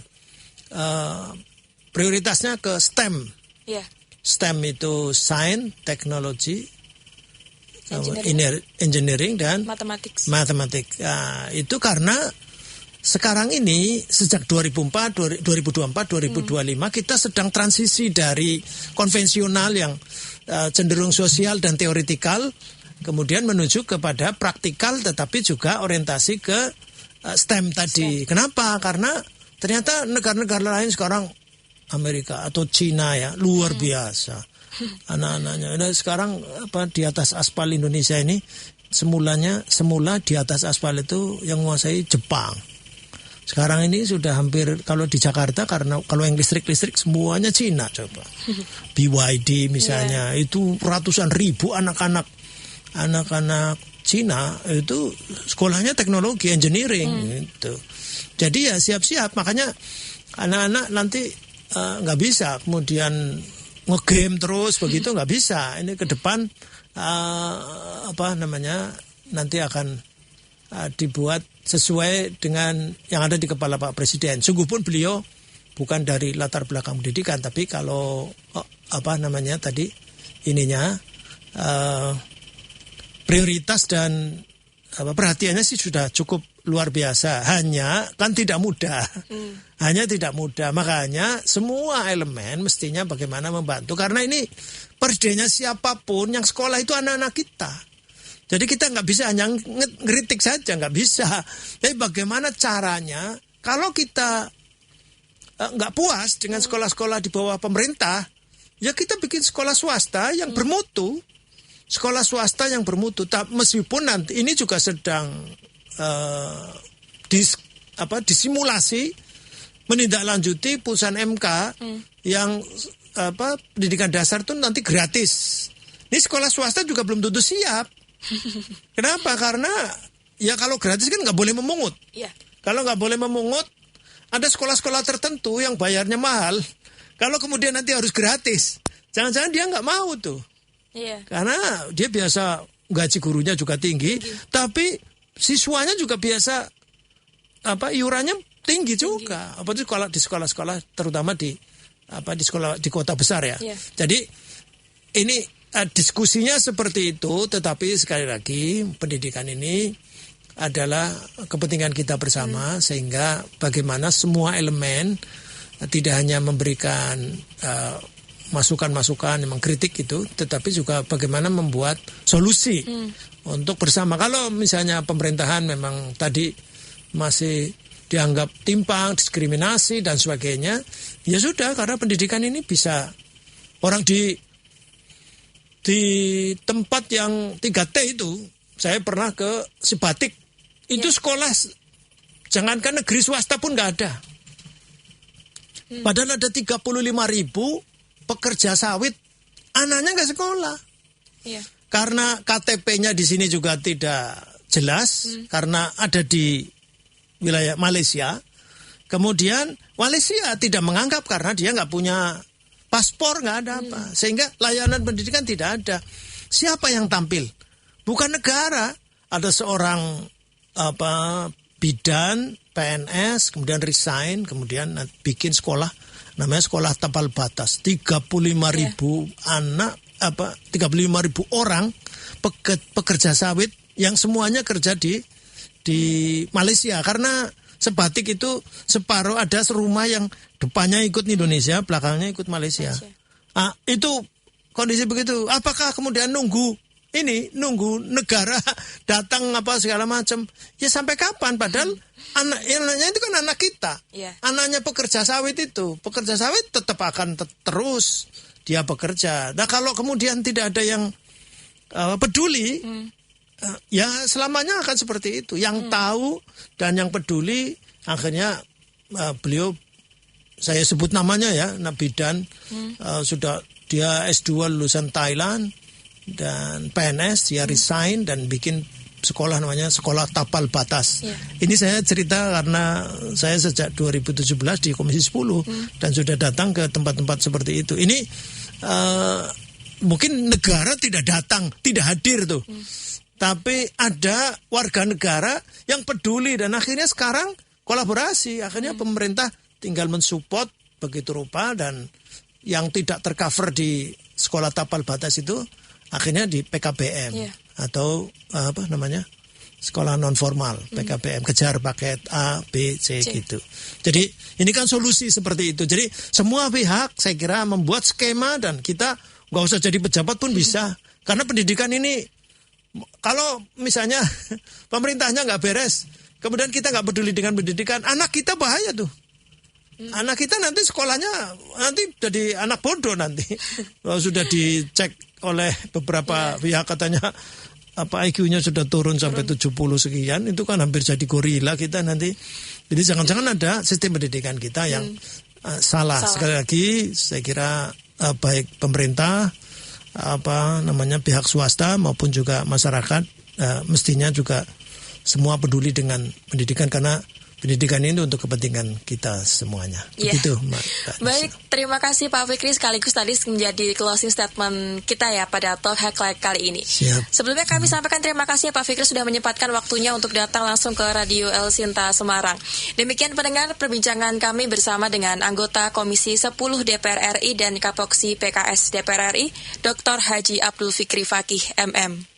prioritasnya ke STEM. Yeah. STEM itu Science, Technology, Engineering dan Matematik. Itu karena sekarang ini sejak 2024, 2025 kita sedang transisi dari konvensional yang cenderung sosial dan teoretikal, kemudian menuju kepada praktikal tetapi juga orientasi ke STEM tadi. Kenapa? Karena ternyata negara-negara lain sekarang, Amerika atau Cina ya, luar biasa anak-anaknya. Nah, sekarang di atas aspal Indonesia ini semula di atas aspal itu yang menguasai Jepang. Sekarang ini sudah hampir, kalau di Jakarta, karena kalau yang listrik semuanya Cina coba. BYD misalnya, itu ratusan ribu anak-anak Cina itu sekolahnya teknologi engineering gitu. Jadi ya siap-siap, makanya anak-anak nanti nggak bisa kemudian ngegame terus begitu, nggak bisa. Ini ke depan nanti akan dibuat sesuai dengan yang ada di kepala Pak Presiden. Sungguh pun beliau bukan dari latar belakang pendidikan, tapi kalau prioritas dan perhatiannya sih sudah cukup luar biasa. Hanya kan tidak mudah. Makanya semua elemen mestinya bagaimana membantu. Karena ini presidennya siapapun yang sekolah itu anak-anak kita. Jadi kita nggak bisa hanya ngeritik saja, nggak bisa. Tapi bagaimana caranya kalau kita nggak puas dengan sekolah-sekolah di bawah pemerintah, ya kita bikin sekolah swasta yang bermutu. Sekolah swasta yang bermutu. Meskipun nanti ini juga sedang disimulasi menindaklanjuti putusan MK yang pendidikan dasar itu nanti gratis. Ini sekolah swasta juga belum tentu siap. Kenapa? Karena ya kalau gratis kan nggak boleh memungut. Yeah. Kalau nggak boleh memungut, ada sekolah-sekolah tertentu yang bayarnya mahal. Kalau kemudian nanti harus gratis, jangan-jangan dia nggak mau tuh. Yeah. Karena dia biasa gaji gurunya juga tinggi. Tapi siswanya juga biasa iurannya tinggi juga. Apalagi kalau di sekolah-sekolah, terutama di sekolah di kota besar ya. Yeah. Jadi ini diskusinya seperti itu, tetapi sekali lagi pendidikan ini adalah kepentingan kita bersama, sehingga bagaimana semua elemen tidak hanya memberikan masukan-masukan, mengkritik itu, tetapi juga bagaimana membuat solusi untuk bersama. Kalau misalnya pemerintahan memang tadi masih dianggap timpang, diskriminasi dan sebagainya, ya sudah, karena pendidikan ini bisa orang di tempat yang 3T itu, saya pernah ke Sibatik, itu sekolah jangankan negeri swasta pun nggak ada. Padahal ada 35.000 pekerja sawit, anaknya nggak sekolah. Iya. Karena KTP-nya di sini juga tidak jelas, karena ada di wilayah Malaysia. Kemudian Malaysia tidak menganggap karena dia nggak punya paspor, nggak ada apa. Sehingga layanan pendidikan tidak ada. Siapa yang tampil? Bukan negara. Ada seorang bidan PNS, kemudian resign, kemudian bikin sekolah, namanya sekolah tapal batas. 35.000 anak, 35.000 orang pekerja sawit yang semuanya kerja di Malaysia. Karena sebatik itu separuh, ada serumah yang depannya ikut Indonesia, belakangnya ikut Malaysia. Itu kondisi begitu. Apakah kemudian nunggu negara datang segala macam? Ya sampai kapan? Padahal anaknya itu kan anak kita. Anaknya pekerja sawit itu. Pekerja sawit tetap akan terus dia bekerja. Nah kalau kemudian tidak ada yang peduli, ya selamanya akan seperti itu. Yang tahu dan yang peduli, akhirnya beliau, saya sebut namanya ya, Bidan, sudah dia S2 lulusan Thailand dan PNS, dia resign dan bikin sekolah namanya Sekolah Tapal Batas. Ini saya cerita karena saya sejak 2017 di Komisi 10 dan sudah datang ke tempat-tempat seperti itu. Ini mungkin negara tidak datang, tidak hadir tuh. Tapi ada warga negara yang peduli dan akhirnya sekarang kolaborasi. Akhirnya pemerintah tinggal mensupport begitu rupa, dan yang tidak tercover di Sekolah Tapal Batas itu akhirnya di PKBM atau sekolah non formal, PKBM, kejar paket A, B, C gitu. Jadi ini kan solusi seperti itu. Jadi semua pihak saya kira membuat skema, dan kita nggak usah jadi pejabat pun bisa. Karena pendidikan ini, kalau misalnya pemerintahnya nggak beres, kemudian kita nggak peduli dengan pendidikan, anak kita bahaya tuh. Anak kita nanti sekolahnya nanti jadi anak bodoh nanti. Kalau sudah dicek oleh beberapa pihak katanya IQ-nya sudah turun sampai 70 sekian, itu kan hampir jadi gorila kita nanti. Jadi jangan-jangan ada sistem pendidikan kita yang salah. Sekali lagi saya kira baik pemerintah, pihak swasta maupun juga masyarakat mestinya juga semua peduli dengan pendidikan, karena pendidikan ini untuk kepentingan kita semuanya. Begitu, Mbak. Baik, terima kasih Pak Fikri, sekaligus tadi menjadi closing statement kita ya pada Talk Hack kali ini. Siap. Sebelumnya kami sampaikan terima kasih Pak Fikri sudah menyempatkan waktunya untuk datang langsung ke Radio El Sinta Semarang. Demikian pendengar perbincangan kami bersama dengan anggota Komisi 10 DPR RI dan Kapoksi PKS DPR RI, Dr. Haji Abdul Fikri Fakih MM.